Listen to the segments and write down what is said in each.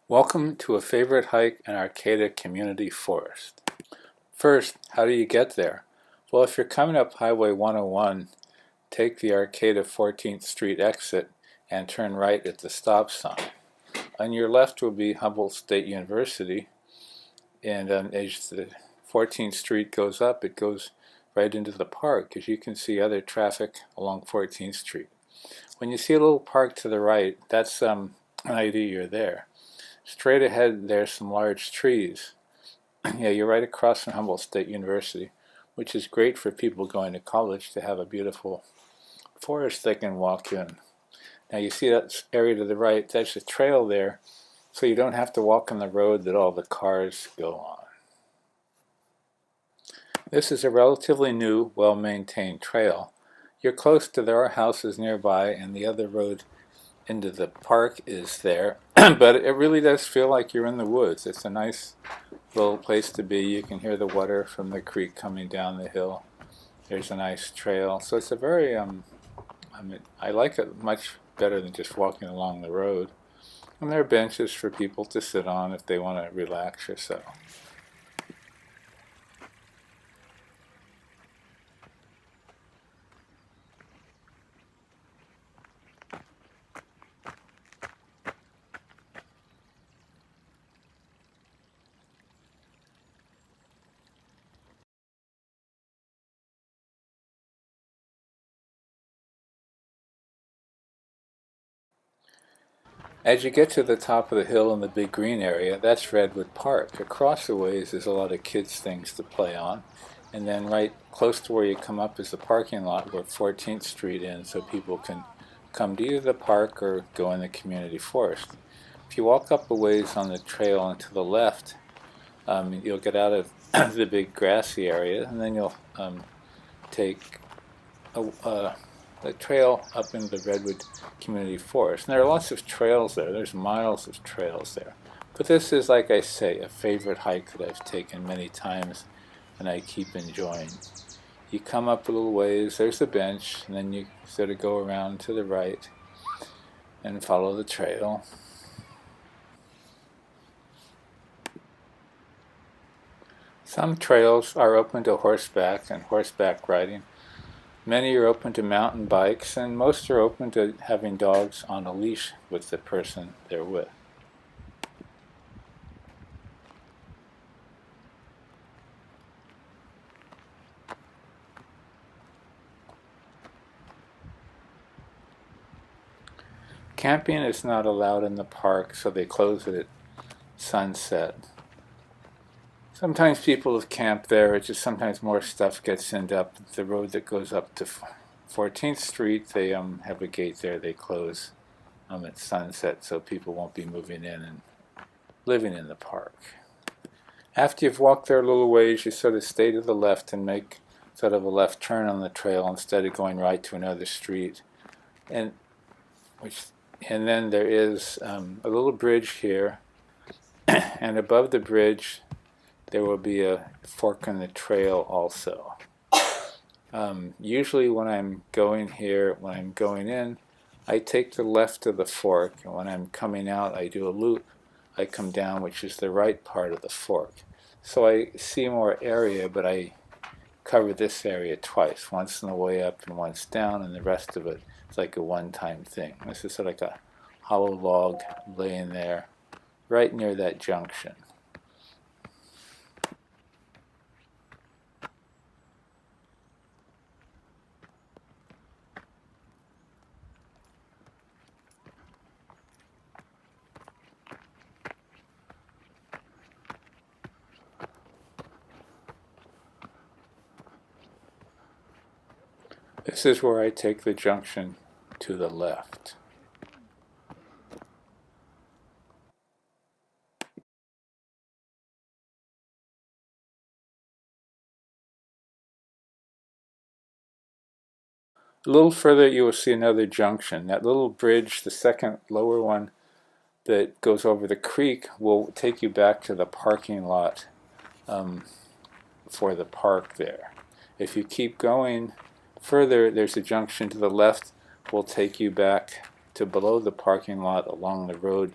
Welcome to a favorite hike in Arcata Community Forest. First, how do you get there? Well, if you're coming up Highway 101, take the Arcata 14th Street exit and turn right at the stop sign. On your left will be Humboldt State University, and as the 14th Street goes up, it goes right into the park, as you can see other traffic along 14th Street. When you see a little park to the right, that's an idea you're there. Straight ahead, there's some large trees. Yeah, you're right across from Humboldt State University, which is great for people going to college to have a beautiful forest they can walk in. Now you see that area to the right, that's a trail there, so you don't have to walk on the road that all the cars go on. This is a relatively new, well-maintained trail. You're close to there are houses nearby, and the other road into the park is there, but it really does feel like you're in the woods. It's a nice little place to be. You can hear the water from the creek coming down the hill. There's a nice trail, so it's a very I like it much better than just walking along the road. And there are benches for people to sit on if they want to relax or so. As you get to the top of the hill in the big green area, that's Redwood Park. Across the ways there's a lot of kids' things to play on. And then right close to where you come up is the parking lot where 14th Street ends, so people can come to either the park or go in the community forest. If you walk up a ways on the trail and to the left, you'll get out of the big grassy area, and then you'll take the trail up into the Redwood Community Forest. And there are lots of trails there. There's miles of trails there. But this is, like I say, a favorite hike that I've taken many times and I keep enjoying. You come up a little ways, there's a bench, and then you sort of go around to the right and follow the trail. Some trails are open to horseback and horseback riding. Many are open to mountain bikes, and most are open to having dogs on a leash with the person they're with. Camping is not allowed in the park, so they close it at sunset. Sometimes people have camped there, it's just sometimes more stuff gets sent up. The road that goes up to 14th Street, they have a gate there they close at sunset, so people won't be moving in and living in the park. After you've walked there a little ways, you sort of stay to the left and make sort of a left turn on the trail instead of going right to another street. And then there is a little bridge here, and above the bridge there will be a fork in the trail also. Usually when I'm going in, I take the left of the fork, and when I'm coming out, I do a loop. I come down, which is the right part of the fork. So I see more area, but I cover this area twice, once on the way up and once down, and the rest of it is like a one-time thing. This is sort of like a hollow log laying there, right near that junction. This is where I take the junction to the left. A little further you will see another junction. That little bridge, the second lower one that goes over the creek, will take you back to the parking lot for the park there. If you keep going further, there's a junction to the left will take you back to below the parking lot along the road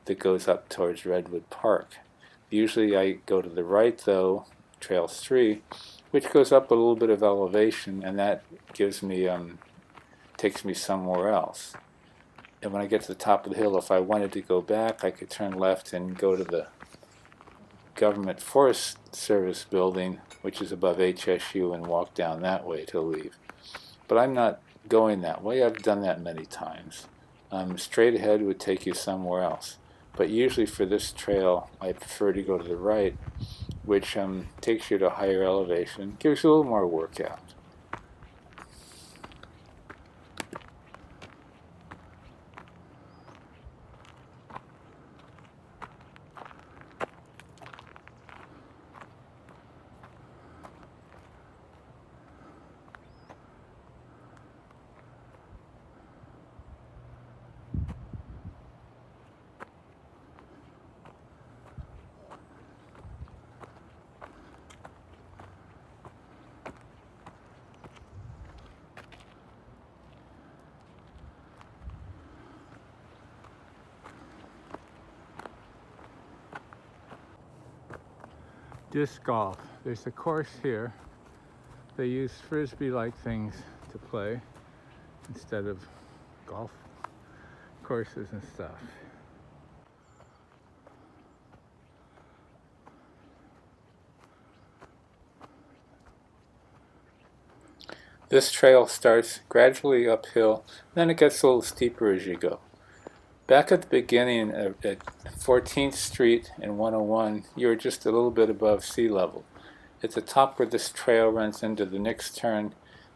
that goes up towards Redwood Park. Usually I go to the right though, Trail 3, which goes up a little bit of elevation, and that gives me takes me somewhere else. And when I get to the top of the hill, if I wanted to go back, I could turn left and go to the Government Forest Service building, which is above HSU, and walk down that way to leave. But I'm not going that way. I've done that many times. Straight ahead would take you somewhere else. But usually for this trail, I prefer to go to the right, which takes you to a higher elevation, gives you a little more workout. Disc golf. There's a course here. They use frisbee-like things to play instead of golf courses and stuff. This trail starts gradually uphill, then it gets a little steeper as you go. Back at the beginning at 14th Street and 101, you were just a little bit above sea level. At the top where this trail runs into the next turn,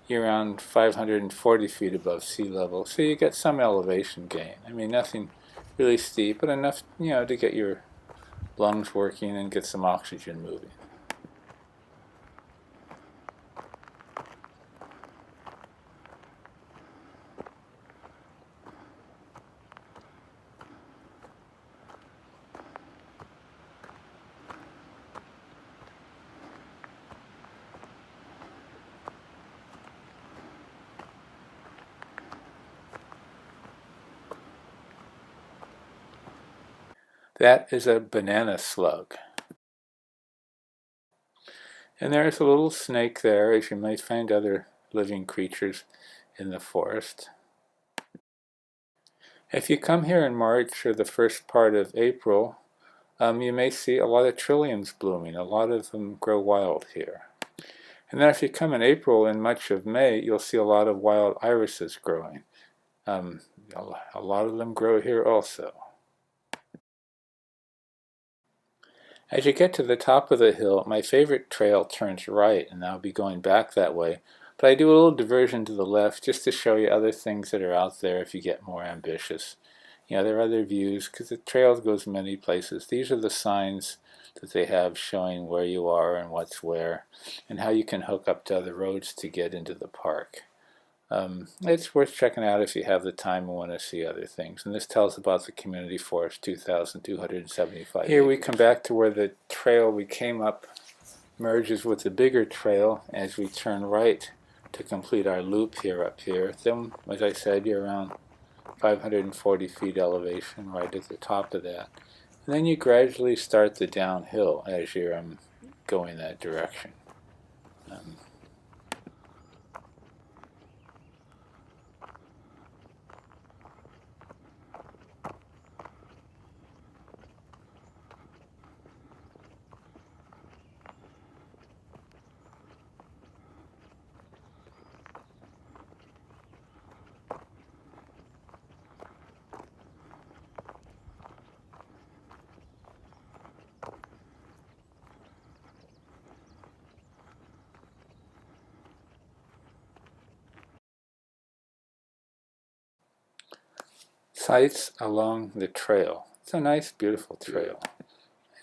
you're around 540 feet above sea level, so you get some elevation gain. I mean, nothing really steep, but enough, to get your lungs working and get some oxygen moving. That is a banana slug. And there's a little snake there, as you might find other living creatures in the forest. If you come here in March or the first part of April, you may see a lot of trilliums blooming. A lot of them grow wild here. And then if you come in April and much of May, you'll see a lot of wild irises growing. A lot of them grow here also. As you get to the top of the hill, my favorite trail turns right, and I'll be going back that way. But I do a little diversion to the left just to show you other things that are out there if you get more ambitious. There are other views because the trail goes many places. These are the signs that they have showing where you are and what's where, and how you can hook up to other roads to get into the park. It's worth checking out if you have the time and want to see other things. And this tells about the community forest, 2,275 Here we come back to where the trail we came up merges with the bigger trail as we turn right to complete our loop here up here. Then, as I said, you're around 540 feet elevation right at the top of that. And then you gradually start the downhill as you're going that direction. Sights along the trail. It's a nice, beautiful trail.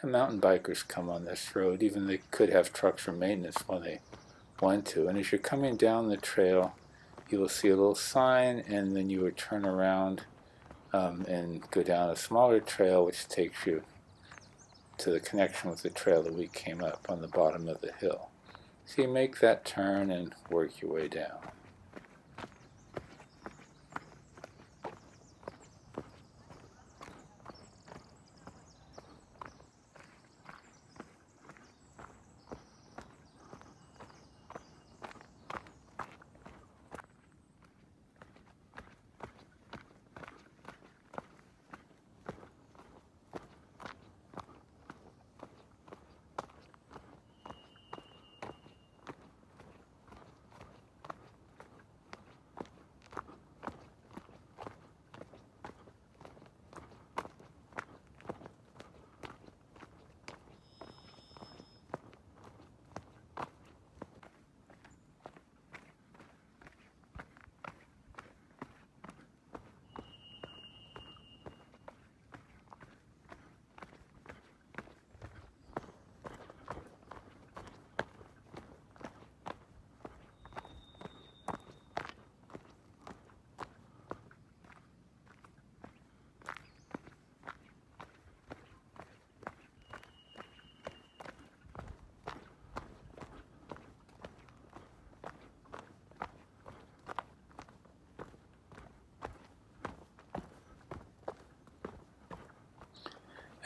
And mountain bikers come on this road. Even they could have trucks for maintenance when they want to. And as you're coming down the trail, you will see a little sign, and then you would turn around and go down a smaller trail, which takes you to the connection with the trail that we came up on the bottom of the hill. So you make that turn and work your way down.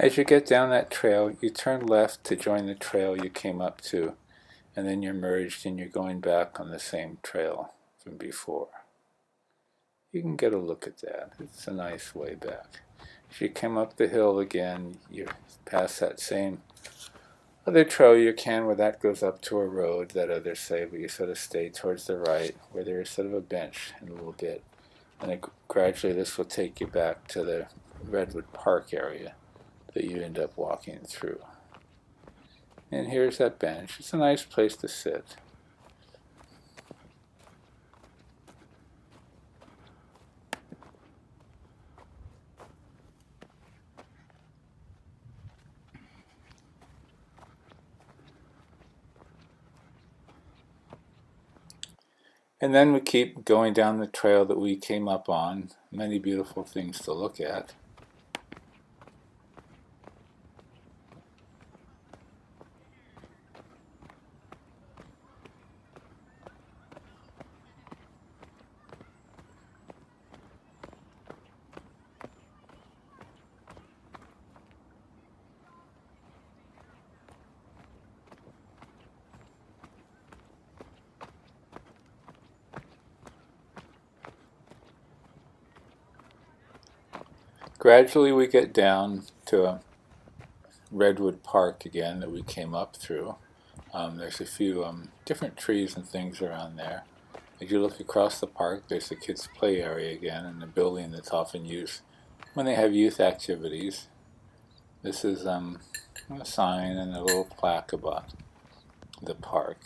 As you get down that trail, you turn left to join the trail you came up to, and then you're merged and you're going back on the same trail from before. You can get a look at that. It's a nice way back. If you come up the hill again, you pass that same other trail you can, where that goes up to a road, that other side, but you sort of stay towards the right, where there's sort of a bench in a little bit. And then gradually this will take you back to the Redwood Park area that you end up walking through. And here's that bench. It's a nice place to sit. And then we keep going down the trail that we came up on. Many beautiful things to look at. Gradually we get down to a Redwood Park again that we came up through. There's a few different trees and things around there. As you look across the park, there's the kids' play area again, and the building that's often used when they have youth activities. This is a sign and a little plaque about the park.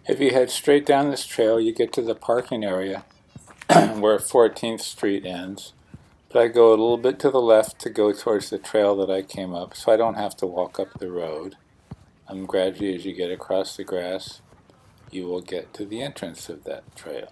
If you head straight down this trail, you get to the parking area where 14th Street ends. But I go a little bit to the left to go towards the trail that I came up, so I don't have to walk up the road. Gradually, as you get across the grass, you will get to the entrance of that trail.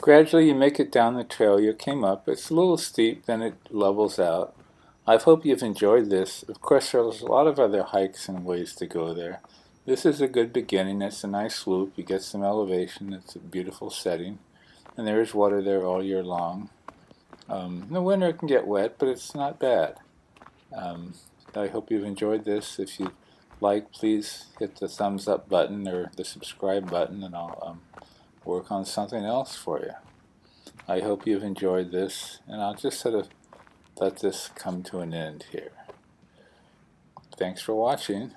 Gradually, you make it down the trail you came up. It's a little steep, then it levels out. I hope you've enjoyed this. Of course, there's a lot of other hikes and ways to go there. This is a good beginning. It's a nice loop. You get some elevation. It's a beautiful setting. And there is water there all year long. In the winter it can get wet, but it's not bad. I hope you've enjoyed this. If you like, please hit the thumbs up button or the subscribe button, and I'll work on something else for you. I hope you've enjoyed this, and I'll just sort of let this come to an end here. Thanks for watching.